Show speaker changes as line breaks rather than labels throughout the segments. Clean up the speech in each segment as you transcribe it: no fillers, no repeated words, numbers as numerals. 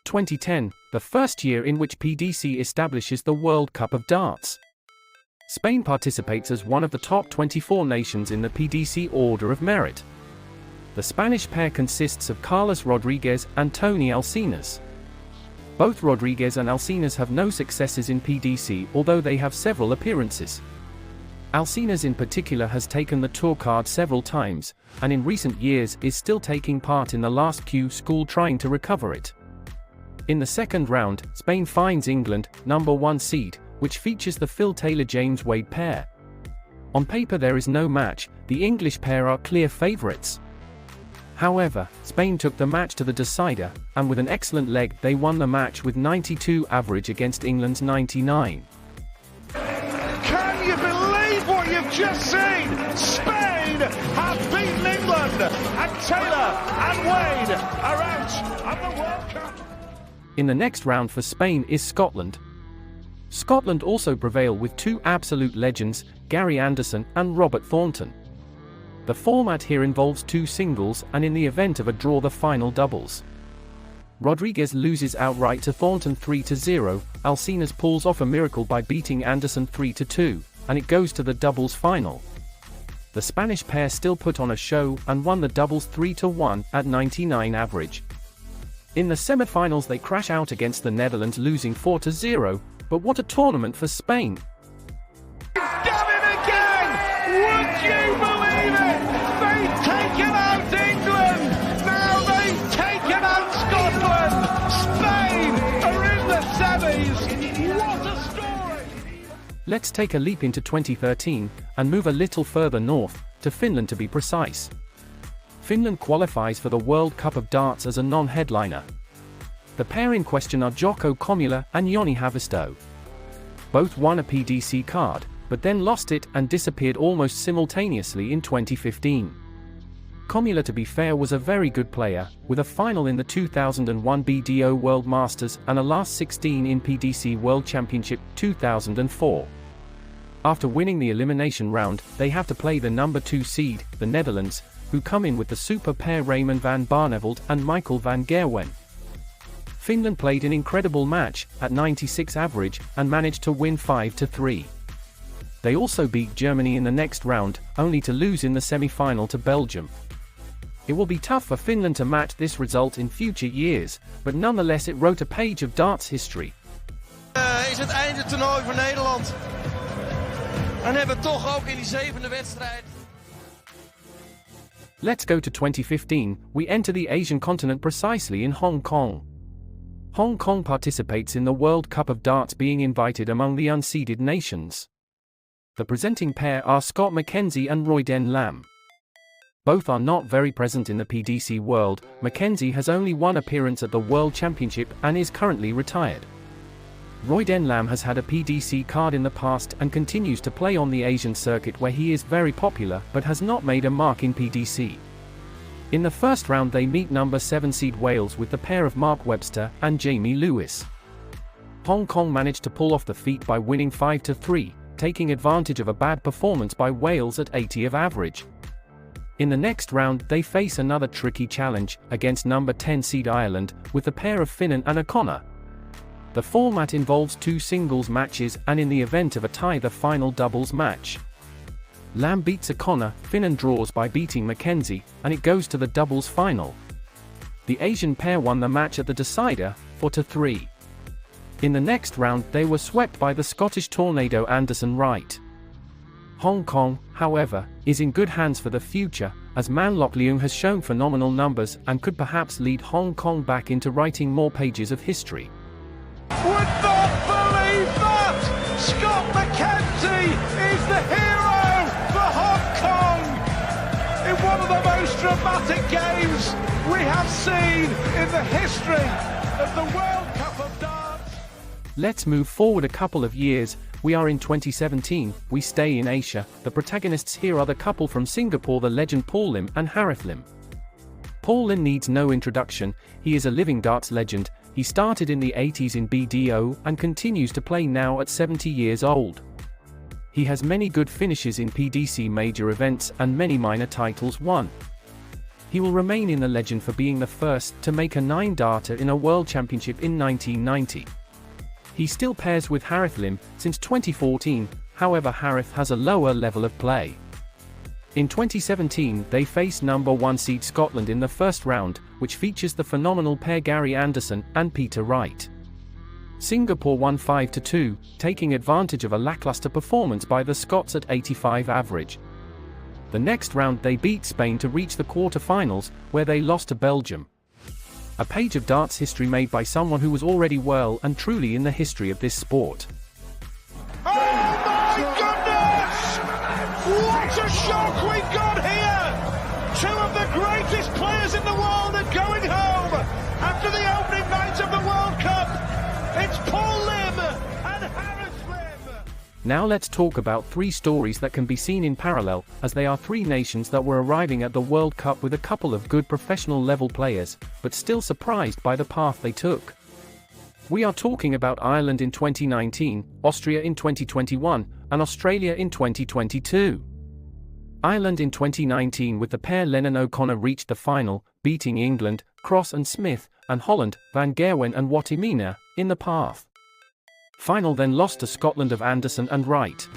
2010, the first year in which PDC establishes the World Cup of Darts. Spain participates as one of the top 24 nations in the PDC Order of Merit. The Spanish pair consists of Carlos Rodriguez and Tony Alcinas. Both Rodriguez and Alcinas have no successes in PDC, although they have several appearances. Alcinas in particular has taken the tour card several times, and in recent years is still taking part in the last Q School trying to recover it. In the second round, Spain finds England, number 1 seed, which features the Phil Taylor-James Wade pair. On paper there is no match, the English pair are clear favourites. However, Spain took the match to the decider, and with an excellent leg they won the match with 92 average against England's 99.
Can you believe what you've just seen? Spain have beaten England, and Taylor and Wade are out of the World Cup.
In the next round for Spain is Scotland. Scotland also prevail with two absolute legends, Gary Anderson and Robert Thornton. The format here involves two singles, and in the event of a draw the final doubles. Rodriguez loses outright to Thornton 3-0, Alcinas pulls off a miracle by beating Anderson 3-2, and it goes to the doubles final. The Spanish pair still put on a show, and won the doubles 3-1, at 99 average. In the semi-finals they crash out against the Netherlands losing 4-0, but what a tournament for Spain!
He's done it again! Would you believe it? They've taken out England! Now they've taken out Scotland! Spain are in the semis! What a story!
Let's take a leap into 2013, and move a little further north, to Finland to be precise. Finland qualifies for the World Cup of Darts as a non-headliner. The pair in question are Jocko Komula and Joni Haavisto. Both won a PDC card, but then lost it and disappeared almost simultaneously in 2015. Komula, to be fair, was a very good player, with a final in the 2001 BDO World Masters and a last 16 in PDC World Championship 2004. After winning the elimination round, they have to play the number 2 seed, the Netherlands, who come in with the super pair Raymond van Barneveld and Michael van Gerwen. Finland played an incredible match, at 96 average, and managed to win 5-3. They also beat Germany in the next round, only to lose in the semi-final to Belgium. It will be tough for Finland to match this result in future years, but nonetheless it wrote a page of darts history.
Is het eindtoernooi voor Nederland. En hebben toch ook in die 7e wedstrijd.
Let's go to 2015, we enter the Asian continent precisely in Hong Kong. Hong Kong participates in the World Cup of Darts, being invited among the unseeded nations. The presenting pair are Scott McKenzie and Roy Den Lam. Both are not very present in the PDC world. McKenzie has only one appearance at the World Championship and is currently retired. Roy Den Lam has had a PDC card in the past and continues to play on the Asian circuit, where he is very popular but has not made a mark in PDC. In the first round they meet number 7 seed Wales with the pair of Mark Webster and Jamie Lewis. Hong Kong managed to pull off the feat by winning 5-3, taking advantage of a bad performance by Wales at 80 of average. In the next round they face another tricky challenge, against number 10 seed Ireland, with the pair of Finnan and O'Connor. The format involves 2 singles matches, and in the event of a tie the final doubles match. Lamb beats O'Connor, Finnan draws by beating McKenzie, and it goes to the doubles final. The Asian pair won the match at the decider, 4-3. In the next round they were swept by the Scottish tornado Anderson-Wright. Hong Kong, however, is in good hands for the future, as Man Lok Leung has shown phenomenal numbers and could perhaps lead Hong Kong back into writing more pages of history.
Would not believe that! Scott McKenzie is the hero for Hong Kong! In one of the most dramatic games we have seen in the history of the World Cup of Darts.
Let's move forward a couple of years. We are in 2017, we stay in Asia. The protagonists here are the couple from Singapore, the legend Paul Lim and Harith Lim. Paul Lim needs no introduction, he is a living darts legend. He started in the 80s in BDO and continues to play now at 70 years old. He has many good finishes in PDC major events and many minor titles won. he will remain in the legend for being the first to make a 9-darter in a World Championship in 1990. He still pairs with Harith Lim since 2014, however Harith has a lower level of play. In 2017 they faced number 1 seed Scotland in the first round, which features the phenomenal pair Gary Anderson and Peter Wright. Singapore won 5-2, taking advantage of a lackluster performance by the Scots at 85 average. The next round they beat Spain to reach the quarter-finals, where they lost to Belgium. A page of darts history made by someone who was already well and truly in the history of this sport.
Oh my goodness! What a shock we've got here! Two of the greatest players in the world are going home after the opening night of the World Cup. It's Paul Lim and Harith Lim.
Now let's talk about 3 stories that can be seen in parallel, as they are 3 nations that were arriving at the World Cup with a couple of good professional level players, but still surprised by the path they took. We are talking about Ireland in 2019, Austria in 2021, and Australia in 2022. Ireland in 2019 with the pair Lennon O'Connor reached the final, beating England, Cross and Smith, and Holland, Van Gerwen and Watimena, in the path. Final then lost to Scotland of Anderson and Wright.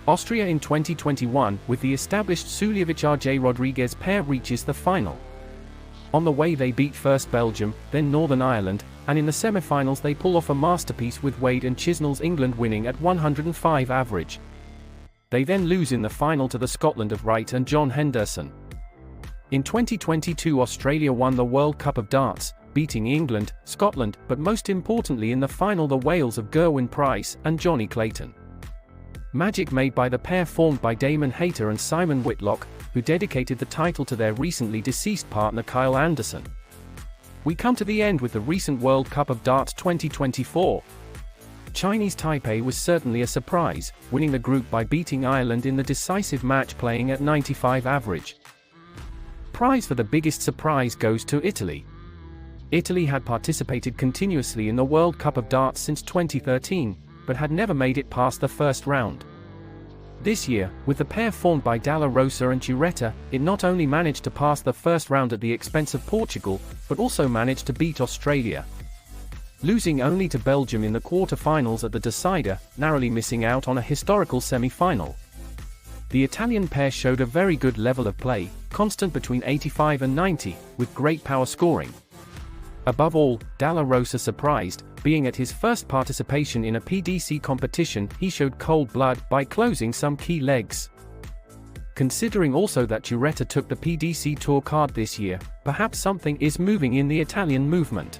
Austria in 2021 with the established Suljevic-RJ Rodriguez pair reaches the final. On the way they beat first Belgium, then Northern Ireland, and in the semi-finals they pull off a masterpiece with Wade and Chisnell's England winning at 105 average. They then lose in the final to the Scotland of Wright and John Henderson. In 2022 Australia won the World Cup of Darts, beating England, Scotland, but most importantly in the final the Wales of Gerwyn Price and Johnny Clayton. Magic made by the pair formed by Damon Hayter and Simon Whitlock, who dedicated the title to their recently deceased partner Kyle Anderson. We come to the end with the recent World Cup of Darts 2024. Chinese Taipei was certainly a surprise, winning the group by beating Ireland in the decisive match playing at 95 average. Prize for the biggest surprise goes to Italy. Italy had participated continuously in the World Cup of Darts since 2013, but had never made it past the first round. This year, with the pair formed by Dalla Rosa and Chiuretta, it not only managed to pass the first round at the expense of Portugal, but also managed to beat Australia. Losing only to Belgium in the quarter-finals at the decider, narrowly missing out on a historical semi-final. The Italian pair showed a very good level of play, constant between 85 and 90, with great power scoring. Above all, Dalla Rosa surprised, being at his first participation in a PDC competition he showed cold blood by closing some key legs. Considering also that Chiuretta took the PDC Tour card this year, perhaps something is moving in the Italian movement.